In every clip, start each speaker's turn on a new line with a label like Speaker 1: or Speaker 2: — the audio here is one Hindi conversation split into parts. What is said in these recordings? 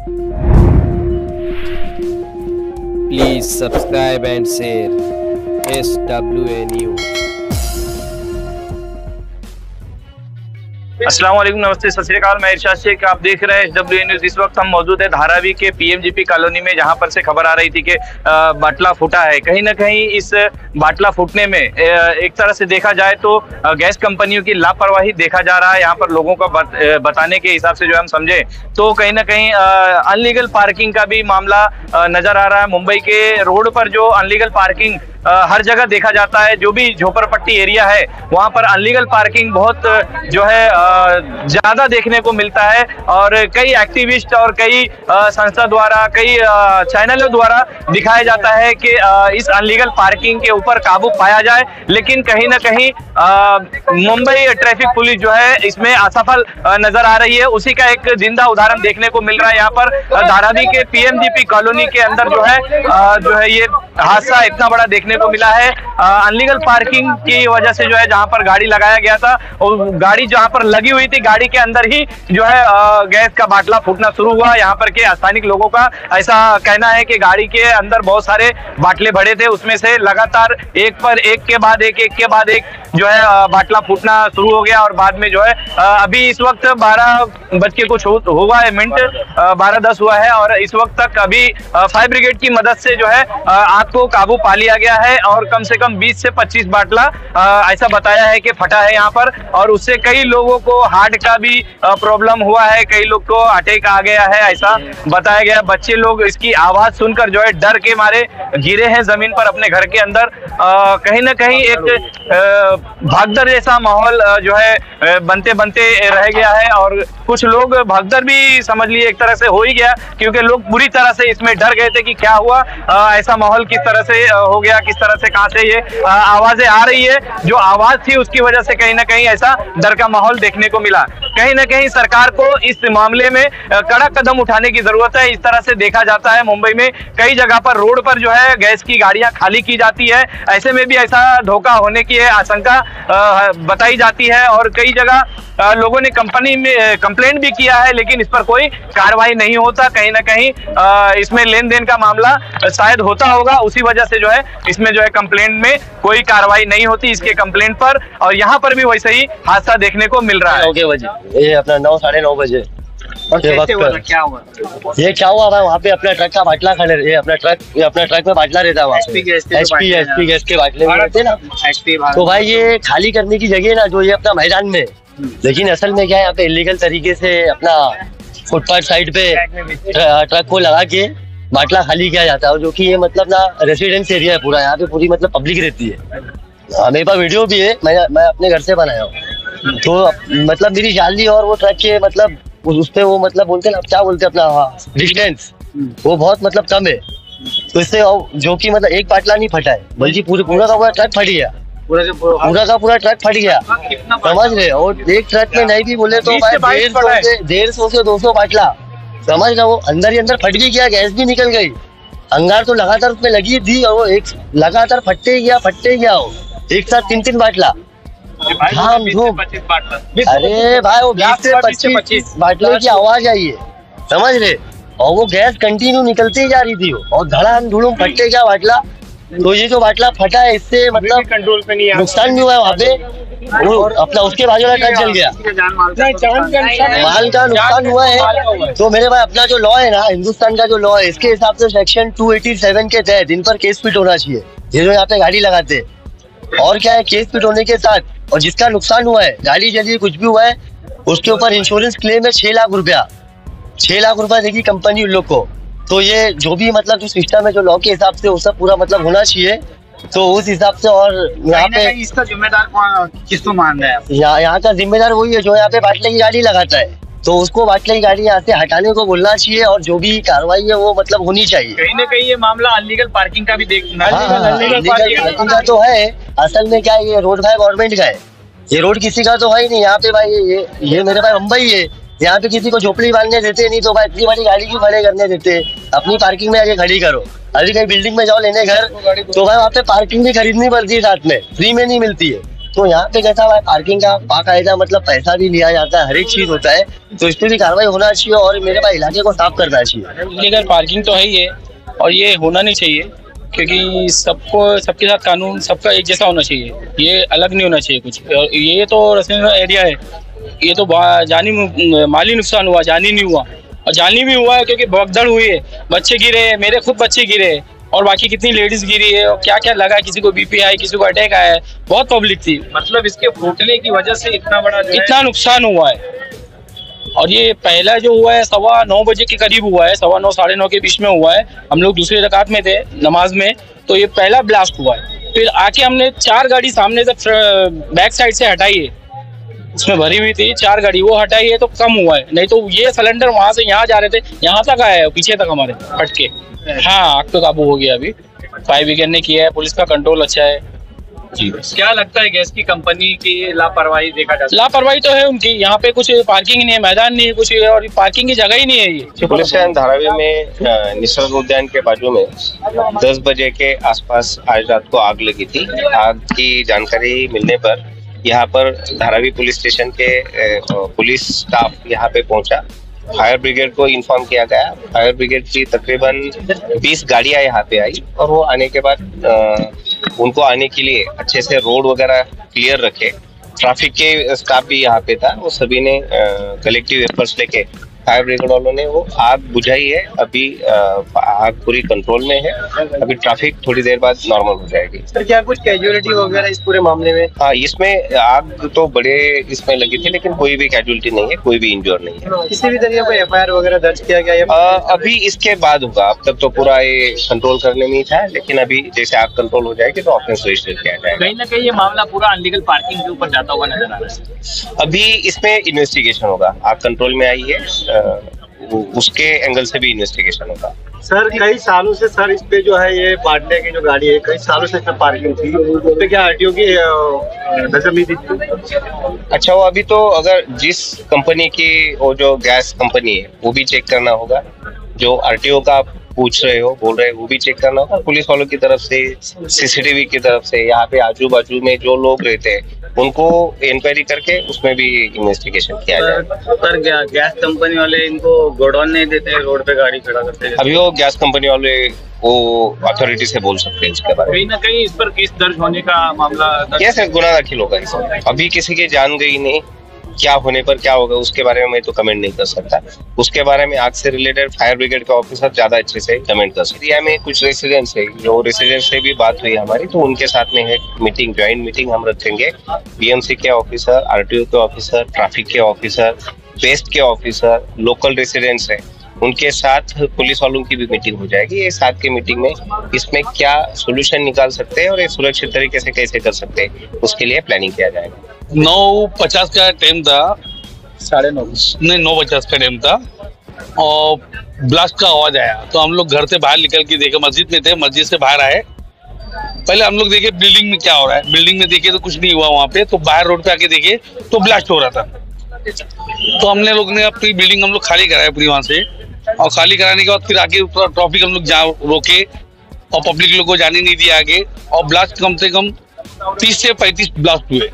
Speaker 1: Please subscribe and share SWA News।
Speaker 2: अस्सलाम वालेकुम, नमस्ते, सत श्री अकाल। मैं इरशाद शेख, आप देख रहे हैं SWA न्यूज़। इस वक्त हम मौजूद है धारावी के PMGP कॉलोनी में, जहां पर से खबर आ रही थी कि बाटला फूटा है। कहीं ना कहीं इस बाटला फूटने में एक तरह से देखा जाए तो गैस कंपनियों की लापरवाही देखा जा रहा है। यहाँ पर लोगों को बताने के हिसाब से जो हम समझे तो कहीं ना कहीं अनलीगल पार्किंग का भी मामला नजर आ रहा है। मुंबई के रोड पर जो अनलीगल पार्किंग हर जगह देखा जाता है, जो भी झोपड़पट्टी एरिया है वहां पर अनलीगल पार्किंग बहुत जो है ज्यादा देखने को मिलता है। और कई एक्टिविस्ट और कई संस्था द्वारा, कई चैनलों द्वारा दिखाया जाता है कि इस अनलीगल पार्किंग के ऊपर काबू पाया जाए, लेकिन कहीं ना कहीं मुंबई ट्रैफिक पुलिस जो है इसमें असफल नजर आ रही है। उसी का एक जिंदा उदाहरण देखने को मिल रहा है यहाँ पर धारावी के PMGP कॉलोनी के अंदर जो है ये हादसा इतना बड़ा देखने को मिला है। अनलीगल पार्किंग की वजह से जो है जहां पर गाड़ी लगाया गया था और गाड़ी जहां पर लगी हुई थी, गाड़ी के अंदर ही जो है गैस का बाटला फूटना शुरू हुआ। यहाँ पर के स्थानिक लोगों का ऐसा कहना है कि गाड़ी के अंदर बहुत सारे बाटले भरे थे, उसमें से लगातार एक पर एक के बाद एक जो है बाटला फूटना शुरू हो गया। और बाद में जो है अभी इस वक्त 12 बज के कुछ हुआ है मिनट, 12:10 हुआ है और इस वक्त तक अभी फायर ब्रिगेड की मदद से जो है आग को काबू पा लिया गया है। और कम से कम 20 से 25 बाटला ऐसा बताया है कि फटा है यहाँ पर। और उससे कई लोगों को हार्ट का भी प्रॉब्लम हुआ है, कई लोग को अटैक आ गया है ऐसा बताया गया। बच्चे लोग इसकी आवाज सुनकर जो है डर के मारे गिरे हैं जमीन पर अपने घर के अंदर। कहीं ना कहीं एक भागदड़ जैसा माहौल जो है बनते बनते रह गया है। और कुछ लोग भागदड़ भी समझ लिए एक तरह से हो ही गया, क्योंकि लोग बुरी तरह से इसमें डर गए थे कि क्या हुआ, ऐसा माहौल किस तरह से हो गया, किस तरह से कहां से ये आवाजें आ रही है। जो आवाज थी उसकी वजह से कहीं ना कहीं ऐसा डर का माहौल देखने को मिला। कहीं ना कहीं सरकार को इस मामले में कड़ा कदम उठाने की जरूरत है। इस तरह से देखा जाता है मुंबई में कई जगह पर रोड पर जो है गैस की गाड़ियां खाली की जाती है, ऐसे में भी ऐसा धोखा होने की आशंका बताई जाती है। और कई जगह लोगों ने कंपनी में कंप्लेंट भी किया है, लेकिन इस पर कोई कार्रवाई नहीं होता। कहीं ना कहीं इसमें लेन देन का मामला शायद होता होगा, उसी वजह से जो है इसमें जो है कंप्लेंट में कोई कार्रवाई नहीं होती इसके कंप्लेंट पर। और यहाँ पर भी वैसे ही हादसा देखने को मिल रहा है।
Speaker 3: 9 बजे ये अपना 9 साढ़े 9 बजे
Speaker 2: और कैसे हुआ, क्या हुआ?
Speaker 3: ये क्या हुआ भाई, वहाँ पे अपना ट्रक का बाटला खड़े, ये अपना ट्रक में बाटला रहता है वहाँ पे, HP गैस के बाटले में रहते ना। तो भाई ये खाली करने की जगह ना जो ये अपना मैदान में, लेकिन असल में क्या है यहाँ पे इलीगल तरीके से अपना फुटपाथ साइड पे ट्रक को लगा के बाटला खाली किया जाता है। जो कि ये मतलब ना रेसिडेंस एरिया है पूरा, यहाँ पे पूरी मतलब पब्लिक रहती है। मेरे पास वीडियो भी है, मैं अपने घर से बनाया हूँ। तो मतलब मेरी जाली और वो ट्रक के मतलब उसपे वो मतलब बोलते हैं क्या बोलते हैं अपना डिस्टेंस वो बहुत मतलब कम है। तो इससे जो कि मतलब एक बाटला नहीं फटा है, बल्कि पूरा का पूरा ट्रक फट गया, पूरा का पूरा ट्रक फट गया, समझ रहे। और एक ट्रक में नहीं भी बोले तो 150 से 200 बाटला, समझ रहे। वो अंदर ही अंदर फट भी गया, गैस भी निकल गई, अंगार तो लगातार उसमें लगी थी और वो एक लगातार फटते गया वो एक साथ 3-3 बाटला। धाम धूम, अरे भाई वो 20 से 25 बाटले की आवाज आई है, समझ रहे। और वो गैस कंटिन्यू निकलती जा रही थी और धड़ाम धुड़ूम फटते क्या बाटला। तो ये जो बाटला फटा है इससे मतलब कंट्रोल पे नहीं, नुकसान भी हुआ है वहाँ पे। वो अपना उसके बाजू वाला ट्रक जल गया, माल का नुकसान हुआ है। तो मेरे भाई अपना जो लॉ है ना, हिंदुस्तान का जो लॉ है, इसके हिसाब से सेक्शन 287 के तहत इन पर केस फिट होना चाहिए। ये जो यहाँ पे गाड़ी लगाते और क्या है, केस फिट होने के साथ और जिसका नुकसान हुआ है, गाड़ी जली, कुछ भी हुआ है, उसके ऊपर इंश्योरेंस क्लेम है 6 लाख रुपया, 6 लाख रुपया देगी कंपनी उन लोग को। तो ये जो भी मतलब जो सिस्टम है, जो लॉ के हिसाब से वो सब पूरा मतलब होना चाहिए। तो उस हिसाब से और यहाँ पे
Speaker 2: इसका जिम्मेदार किसको मान रहा है?
Speaker 3: यहाँ का जिम्मेदार वही है जो यहाँ पे बाटले की गाड़ी लगाता है। तो उसको बाटले की गाड़ी यहाँ से हटाने को बोलना चाहिए और जो भी कार्रवाई है वो मतलब होनी चाहिए।
Speaker 2: कहीं ना कहीं ये मामला अनलीगल पार्किंग का भी देखना,
Speaker 3: अनलीगल पार्किंग का तो है। असल में क्या है, ये रोड भाई गवर्नमेंट का है, ये रोड किसी का तो है ही नहीं। यहाँ पे भाई ये मेरे भाई मुंबई है, यहाँ पे किसी को झोपड़ी बांधने देते नहीं। तो भाई इतनी बड़ी गाड़ी क्यों खड़े करने देते, अपनी पार्किंग में आके खड़ी करो। अभी कहीं बिल्डिंग में जाओ लेने घर, तो भाई वहाँ पे पार्किंग भी खरीदनी पड़ती है, साथ में फ्री में नहीं मिलती है। तो यहाँ पे कैसा है, पार्किंग का बाकायदा मतलब पैसा भी लिया जाता है, हर एक चीज होता है, तो इस पे भी कार्रवाई होना चाहिए और मेरे भाई इलाके को साफ करना चाहिए।
Speaker 4: इलीगल पार्किंग तो है ही है और ये होना नहीं चाहिए, क्योंकि सबके साथ कानून सबका एक जैसा होना चाहिए, ये अलग नहीं होना चाहिए कुछ। और ये तो रेसिडेंशियल एरिया है, ये तो जानी माली नुकसान हुआ, जानी नहीं हुआ, और जानी भी हुआ है क्योंकि भगदड़ हुई है, बच्चे गिरे, मेरे खुद बच्चे गिरे और बाकी कितनी लेडीज गिरी है और क्या क्या लगा, किसी को बीपी आया, किसी को अटैक आया है, बहुत पब्लिक थी।
Speaker 2: मतलब इसके फूटने की वजह से इतना बड़ा
Speaker 4: इतना नुकसान हुआ है। और ये पहला जो हुआ है 9:15 बजे के करीब हुआ है, 9:15 साढ़े 9 के बीच में हुआ है। हम लोग दूसरी रकात में थे नमाज में, तो ये पहला ब्लास्ट हुआ है। फिर आके हमने 4 गाड़ी सामने से बैक साइड से हटाई है, इसमें भरी हुई थी 4 गाड़ी, वो हटाई है तो कम हुआ है, नहीं तो ये सिलेंडर वहां से यहाँ जा रहे थे, यहाँ तक आया है, पीछे तक हमारे फटके। हाँ, आग पे काबू हो गया। अभी फायर ब्रिगेड ने किया है, पुलिस का कंट्रोल अच्छा है जी।
Speaker 2: क्या लगता है गैस की कंपनी की लापरवाही देखा जाता है?
Speaker 4: लापरवाही तो है उनकी, यहाँ पे कुछ पार्किंग नहीं है, मैदान नहीं है कुछ, और पार्किंग की जगह ही नहीं है। ये
Speaker 5: पुलिस धारावी में निसर्ग उद्यान के बाजू में 10 बजे के आसपास आज रात को आग लगी थी। आग की जानकारी मिलने पर यहाँ पर धारावी पुलिस स्टेशन के पुलिस स्टाफ यहाँ पे पहुंचा, फायर ब्रिगेड को इन्फॉर्म किया गया। फायर ब्रिगेड की तकरीबन 20 गाड़ियां यहाँ पे आई और वो आने के बाद उनको आने के लिए अच्छे से रोड वगैरह क्लियर रखे। ट्रैफिक के स्टाफ भी यहाँ पे था, वो सभी ने कलेक्टिव एफर्ट्स लेके फायर ब्रिगेड वालों ने वो आग बुझाई है। अभी आग पूरी कंट्रोल में है, अभी ट्रैफिक थोड़ी देर बाद नॉर्मल हो जाएगी।
Speaker 3: सर क्या कुछ कैजुअलिटी वगैरह इस पूरे मामले में?
Speaker 5: हाँ, इसमें आग तो बड़े इसमें लगी थी, लेकिन कोई भी कैजुअलिटी नहीं है, कोई भी इंजोर नहीं है।
Speaker 3: किसी भी तरीके का एफआईआर वगैरह दर्ज किया गया?
Speaker 5: अभी इसके बाद होगा, अब तक तो पूरा ये कंट्रोल करने में ही था, लेकिन अभी जैसे आग कंट्रोल हो जाएगी तो ऑफेंस रजिस्टर किया जाएगा।
Speaker 2: कहीं ना कहीं ये मामला पूरा अनलीगल पार्किंग के ऊपर जाता हुआ नजर आ रहा है।
Speaker 5: अभी इसमें इन्वेस्टिगेशन होगा, आग कंट्रोल में आई है, उसके एंगल से भी इन्वेस्टिगेशन होगा।
Speaker 3: सर कई सालों से सर इस पे जो है ये बांटने की जो गाड़ी है, कई सालों से इसमें पार्किंग थी, उस पे क्या आरटीओ की नजर नहीं थी?
Speaker 5: अच्छा, वो अभी तो अगर जिस कंपनी की वो जो गैस कंपनी है वो भी चेक करना होगा, जो आरटीओ का पूछ रहे हो बोल रहे हो वो भी चेक करना होगा, पुलिस वालों की तरफ से, सीसीटीवी की तरफ से, यहाँ पे आजू बाजू में जो लोग रहते हैं उनको इंक्वायरी करके उसमें भी इन्वेस्टिगेशन किया जाएगा।
Speaker 2: सर गैस कंपनी वाले इनको गोडाउन नहीं देते, रोड पे गाड़ी खड़ा करते हैं।
Speaker 5: अभी वो गैस कंपनी वाले वो अथॉरिटी से बोल सकते हैं इसके बारे में।
Speaker 2: कहीं ना कहीं इस पर केस दर्ज होने का मामला
Speaker 5: कैसे गुनाह दाखिल होगा इसमें? अभी किसी की जान गई नहीं, क्या होने पर क्या होगा उसके बारे में मैं तो कमेंट नहीं कर सकता। उसके बारे में आग से रिलेटेड फायर ब्रिगेड का ऑफिसर ज्यादा अच्छे से कमेंट कर सकते हैं। में कुछ रेसिडेंट्स है, जो रेसिडेंट्स से भी बात हुई हमारी, तो उनके साथ में है मीटिंग, ज्वाइंट मीटिंग हम रखेंगे। बीएमसी के ऑफिसर, आरटीओ के ऑफिसर, ट्रैफिक के ऑफिसर, वेस्ट के ऑफिसर, लोकल रेसिडेंट्स है, उनके साथ पुलिस वालों की भी मीटिंग हो जाएगी। ये साथ के मीटिंग में इसमें क्या सोल्यूशन निकाल सकते हैं और ये सुरक्षित तरीके से कैसे कर सकते हैं, उसके लिए प्लानिंग किया जाएगा।
Speaker 4: 9:50 का टाइम था, 9:50 का टाइम था और ब्लास्ट का आवाज आया, तो हम लोग घर से बाहर निकल के देखे, मस्जिद में थे, मस्जिद से बाहर आए। पहले हम लोग देखे बिल्डिंग में क्या हो रहा है, बिल्डिंग में देखे तो कुछ नहीं हुआ वहाँ पे, तो बाहर रोड पे आके देखे तो ब्लास्ट हो रहा था। तो हमने लोग ने अपनी बिल्डिंग हम लोग खाली कराया पूरी वहाँ से, और खाली कराने के बाद फिर आगे ट्रैफिक हम लोग रोके और पब्लिक लोग को जाने नहीं दिया आगे, और ब्लास्ट कम से कम 30 से 35 ब्लास्ट हुए,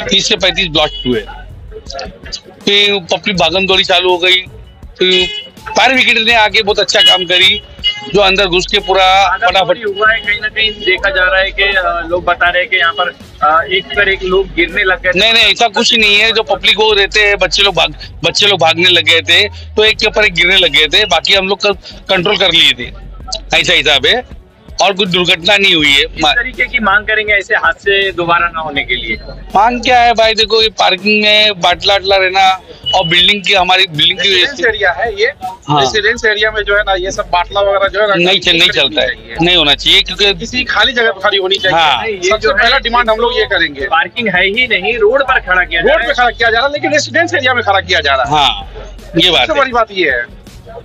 Speaker 4: 30 से 35 ब्लास्ट हुए। फिर पब्लिक भागम दौड़ी चालू हो गई, फिर फायर ब्रिगेड ने आके बहुत अच्छा काम करी, जो अंदर घुस के पूरा फटाफट
Speaker 2: हुआ है। कहीं ना कहीं देखा जा रहा है कि लोग बता रहे हैं कि यहाँ पर एक पर एक लोग गिरने लग गए।
Speaker 4: नहीं, ऐसा कुछ नहीं है। जो पब्लिक वो रहते हैं, बच्चे लोग भागने लग गए थे, तो एक के ऊपर एक गिरने लग गए थे, बाकी हम लोग कंट्रोल कर लिए थे, ऐसा हिसाब है, और कुछ दुर्घटना नहीं हुई है।
Speaker 2: इस तरीके की मांग करेंगे ऐसे हादसे दोबारा ना होने के लिए?
Speaker 4: मांग क्या है भाई, देखो ये पार्किंग में बाटला रहना और बिल्डिंग की, हमारी बिल्डिंग की
Speaker 6: एरिया है ये, रेसिडेंस एरिया में जो है ना ये सब बाटला वगैरह जो है ना
Speaker 4: नहीं चलता है, नहीं होना चाहिए, क्योंकि
Speaker 6: किसी खाली जगह पर खड़ी होनी चाहिए।
Speaker 4: हाँ।
Speaker 6: सबसे पहला डिमांड हम लोग ये करेंगे,
Speaker 2: पार्किंग है ही नहीं, रोड पर खड़ा किया जा रहा है।
Speaker 6: रोड पे खड़ा किया जा रहा है, लेकिन रेसिडेंस एरिया में खड़ा किया जा रहा है।
Speaker 4: हाँ, ये बात
Speaker 6: सबसे बड़ी बात ये है।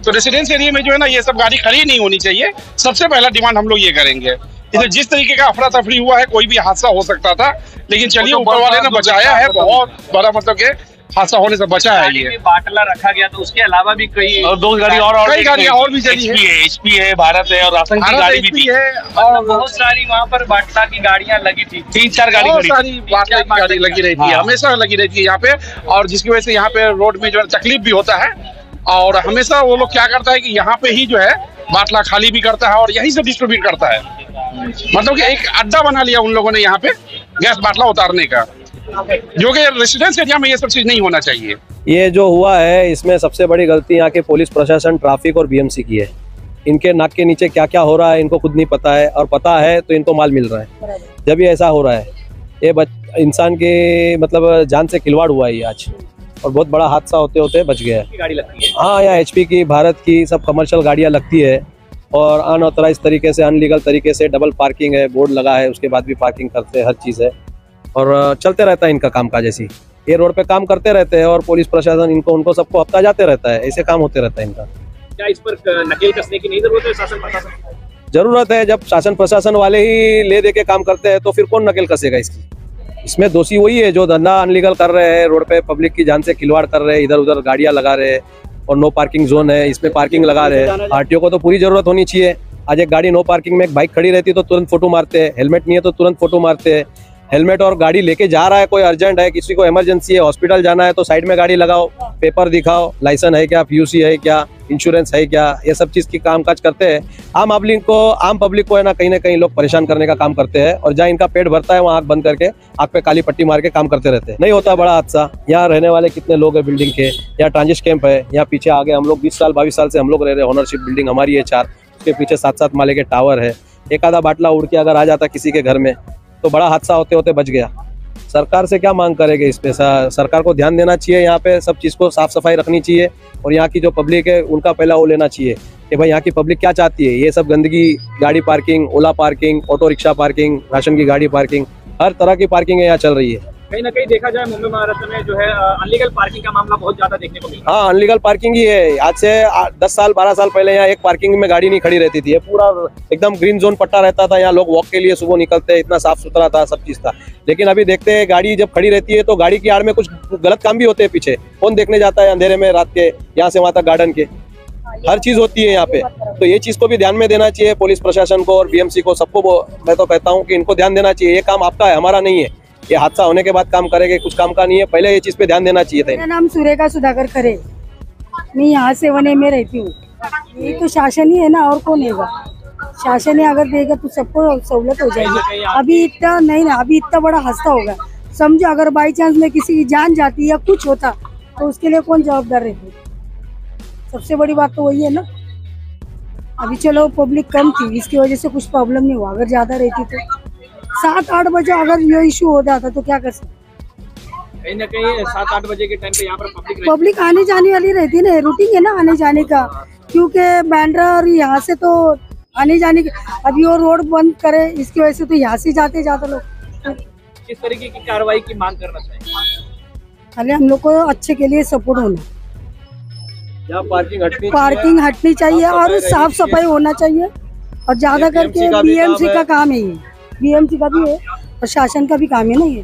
Speaker 6: तो रेसिडेंस एरिया में जो है ना ये सब गाड़ी खड़ी नहीं होनी चाहिए, सबसे पहला डिमांड हम लोग ये करेंगे। इसमें जिस तरीके का अफरा तफरी हुआ है, कोई भी हादसा हो सकता था, लेकिन चलिए ऊपर वाले ने बचाया है, बहुत बड़ा मतलब के हादसा होने से बचा है ये।
Speaker 2: बाटला रखा गया तो उसके अलावा भी कई
Speaker 4: और 2 गाड़ी
Speaker 6: कई गाड़ियाँ और भी चली है।
Speaker 4: HP है, भारत है और राशन की
Speaker 6: भारत
Speaker 4: गाड़ी भी
Speaker 6: HP
Speaker 4: थी।
Speaker 6: है
Speaker 2: और बहुत सारी वहाँ पर बाटला की गाड़ियाँ लगी थी।
Speaker 4: 3-4 गाड़ी
Speaker 6: बहुत
Speaker 4: खड़ी
Speaker 6: सारी बाटला की गाड़ी लगी रहती है,
Speaker 4: हाँ।
Speaker 6: हमेशा लगी रहती है यहाँ पे। और जिसकी वजह से यहाँ पे रोड में जो है तकलीफ भी होता है। और हमेशा वो लोग क्या करता है कि यहाँ पे ही जो है बाटला खाली भी करता है और यहीं से डिस्ट्रीब्यूट करता है। मतलब कि एक अड्डा बना लिया उन लोगों ने यहाँ पे गैस बाटला उतारने का, जो कि रेसिडेंस एरिया में ये सब चीज नहीं होना चाहिए।
Speaker 7: ये जो हुआ है इसमें सबसे बड़ी गलती यहाँ के पुलिस प्रशासन, ट्रैफिक और BMC की है। इनके नाक के नीचे क्या क्या हो रहा है इनको खुद नहीं पता है, और पता है तो इनको माल मिल रहा है। जब ये ऐसा हो रहा है, ये इंसान के मतलब जान से खिलवाड़ हुआ है ये आज, और बहुत बड़ा हादसा होते होते बच गया है।
Speaker 2: गाड़ी लगती है।
Speaker 7: हाँ, यहाँ HP की, भारत की सब कमर्शियल गाड़ियाँ लगती है और अनऑथराइज तरीके से, अनलीगल तरीके से डबल पार्किंग है, बोर्ड लगा है, उसके बाद भी पार्किंग करते हैं, हर चीज़ है और चलते रहता है इनका काम काज। ऐसी ये रोड पे काम करते रहते हैं और पुलिस प्रशासन उनको सबको हफ्ता जाते रहता है, ऐसे काम होते रहता है इनका।
Speaker 2: क्या इस पर नकेल कसने की नहीं जरूरत है शासन प्रशासन?
Speaker 7: जरूरत है। जब शासन प्रशासन वाले ही ले दे के काम करते हैं तो फिर कौन नकेल कसेगा इसकी? इसमें दोषी वही है जो धंधा अनलीगल कर रहे हैं, रोड पे पब्लिक की जान से खिलवाड़ कर रहे हैं, इधर उधर गाड़ियां लगा रहे हैं और नो पार्किंग जोन है, इसमें पार्किंग लगा रहे हैं। RTO को तो पूरी जरूरत होनी चाहिए। आज एक गाड़ी नो पार्किंग में एक बाइक खड़ी रहती है तो तुरंत फोटो मारते हैं, हेलमेट नहीं है तो तुरंत फोटो मारते हैं। हेलमेट और गाड़ी लेके जा रहा है, कोई अर्जेंट है, किसी को इमरजेंसी है, हॉस्पिटल जाना है तो साइड में गाड़ी लगाओ, पेपर दिखाओ, लाइसेंस है क्या, PUC है क्या, इंश्योरेंस है क्या, ये सब चीज़ की कामकाज करते हैं। आम पब्लिक को है ना कहीं लोग परेशान करने का काम करते हैं और जहाँ इनका पेट भरता है वहाँ आँख बंद करके आँख पे काली पट्टी मार के काम करते रहते हैं। नहीं होता बड़ा हादसा। यहाँ रहने वाले कितने लोग हैं बिल्डिंग के, यहाँ ट्रांजिट कैंप है, यहाँ पीछे आगे हम लोग 20-22 साल से हम लोग रह रहे हैं, ओनरशिप बिल्डिंग हमारी है 4, उसके पीछे 7-7 माले के टावर है। एक आधा बाटला उड़ के अगर आ जाता किसी के घर में तो बड़ा हादसा होते होते बच गया। सरकार से क्या मांग करेंगे इस पे? सरकार को ध्यान देना चाहिए, यहाँ पे सब चीज़ को साफ सफाई रखनी चाहिए और यहाँ की जो पब्लिक है उनका पहला वो लेना चाहिए कि भाई यहाँ की पब्लिक क्या चाहती है। ये सब गंदगी, गाड़ी parking, Ola parking, auto rickshaw parking, ration की गाड़ी पार्किंग, हर तरह की पार्किंग यहाँ चल रही है।
Speaker 2: कहीं ना कहीं देखा जाए मुंबई महाराष्ट्र में जो है अनलीगल पार्किंग का मामला बहुत ज्यादा देखने को मिलता है।
Speaker 7: हाँ, अनलीगल पार्किंग ही है। आज से 10 साल 12 साल पहले यहाँ एक पार्किंग में गाड़ी नहीं खड़ी रहती थी, ये पूरा एकदम ग्रीन जोन पट्टा रहता था, यहाँ लोग वॉक के लिए सुबह निकलते, इतना साफ सुथरा था, सब चीज था। लेकिन अभी देखते हैं गाड़ी जब खड़ी रहती है तो गाड़ी की आड़ में कुछ गलत काम भी होते हैं, पीछे कौन देखने जाता है अंधेरे में रात के, यहाँ से वहां तक गार्डन के हर चीज होती है यहाँ पे। तो ये चीज को भी ध्यान में देना चाहिए पुलिस प्रशासन को और BMC को, सबको मैं तो कहता हूँ कि इनको ध्यान देना चाहिए। ये काम आपका है, हमारा नहीं है। ये हादसा होने के बाद काम करेंगे, कुछ काम का नहीं है, पहले ये चीज पे ध्यान देना चाहिए था।
Speaker 8: मेरा नाम सुरेखा सुधाकर खरे, मैं यहाँ 7A में रहती हूँ। ये तो शासन ही है ना, और कौन है? शासन ही अगर देगा तो सबको सहूलत हो जाएगी। अभी इतना नहीं ना, अभी इतना बड़ा हादसा होगा, समझो अगर बाई चांस में किसी की जान जाती या कुछ होता तो उसके लिए कौन जवाबदार रहती? सबसे बड़ी बात तो वही है ना। अभी चलो पब्लिक कम थी, इसकी वजह से कुछ प्रॉब्लम नहीं हुआ। अगर ज्यादा रहती तो 7-8 बजे अगर ये इशू हो जाता तो क्या कर सकते?
Speaker 2: कहीं ना कहीं 7-8 बजे के टाइम पे यहाँ पर
Speaker 8: पब्लिक आने जाने वाली रहती है ना, रूटीन है ना आने जाने का, क्योंकि बैंड्रा और यहाँ से तो आने जाने का। अभी वो रोड बंद करे इसकी वजह से तो यहाँ से जाते लोग।
Speaker 2: किस तरीके की कार्रवाई की मांग करना चाहिए?
Speaker 8: खाली हम लोग को अच्छे के लिए सपोर्ट होना, पार्किंग हटनी चाहिए और साफ सफाई होना चाहिए। और ज्यादा करके BMC का काम है, ये BMC का भी है और शासन का भी काम है ना ये।